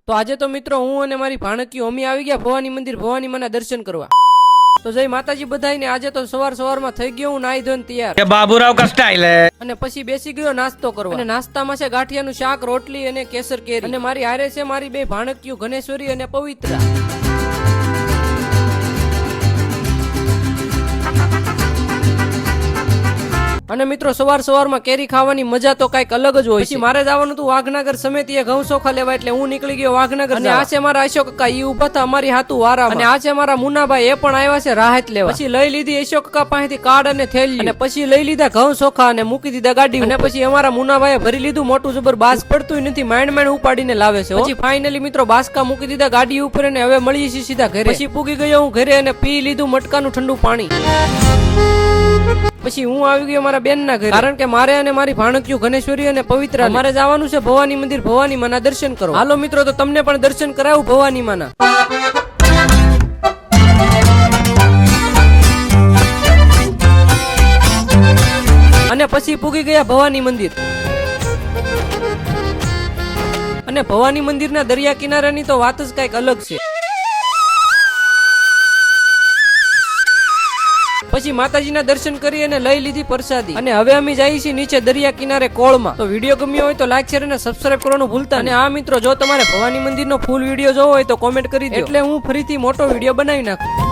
તો આજે તો મિત્રો હું અને મારી ભાણકીઓ અમે આવી ગયા ભવાની મંદિર ભવાની માના દર્શન કરવા. તો જય માતાજી બધાઈને. આજે તો સવારમાં થઈ ગયો હું નાઈ ધોઈને તૈયાર કે બાબુરાવ કા સ્ટાઇલ હે. અને પછી બેસી ગયો નાસ્તો કરવા. અને નાસ્તામાં છે ગાંઠિયાનું શાક, રોટલી અને કેસર કેરી. અને મારી હારે છે મારી બે ભાણકીઓ ગણેશ્વરી અને પવિત્રા. અને મિત્રો સવારમાં કેરી ખાવાની મજા તો કઈક અલગ જ હોય. પછી મારે જવાનું હતું વાઘનગર સમિતિએ ઘઉં ચોખા લેવા, એટલે હું નીકળી ગયો વાઘનગર. અને આ છે મારા અશોક કાકા, ઈ ઉભા હતા અમારી હાથું વારા. અને આ છે મારા મુનાભાઈ, એ પણ આવ્યા છે રાહત લેવા. પછી લઈ લીધી અશોક કાકા પાસેથી કાર્ડ અને થેલી. અને પછી લઈ લીધા ઘઉં ચોખા અને મૂકી દીધા ગાડી. અને પછી અમારા મુનાભાઈએ ભરી લીધું મોટું જબર. બાસ પડતું નથી, માંડ ઉપાડીને લાવે છે. પછી ફાઇનલી મિત્રો બાસકા મૂકી દીધા ગાડી ઉપર અને હવે મળીએ છીએ સીધા ઘરે. પછી પૂગી ગયો હું ઘરે અને પી લીધું મટકાનું ઠંડુ પાણી. પછી હું આવી ગયો મારા બેન ના ઘરે, કારણ કે મારે અને મારી ભાણકીઓ ગણેશ્વરી અને પવિત્રા મારે જવાનું છે ભવાની મંદિર ભવાની માના દર્શન કરો. હાલો મિત્રો, તો તમને પણ દર્શન કરાવું ભવાની માના. અને પછી પૂગી ગયા ભવાની મંદિર. અને ભવાની મંદિરના દરિયા કિનારાની તો વાત જ કઈક અલગ છે. પછી માતાજીના દર્શન કરી અને લઈ લીધી પ્રસાદી. અને હવે અમે જઈએ છીએ નીચે દરિયા કિનારે કોળમાં. તો વિડીયો ગમ્યો હોય તો લાઈક શેર અને સબસ્ક્રાઇબ કરવાનું ભૂલતા. અને આ મિત્રો, જો તમારે ભવાની મંદિરનો ફૂલ વિડીયો જોવો હોય તો કોમેન્ટ કરી દો, એટલે હું ફરીથી મોટો વિડીયો બનાવી નાખું.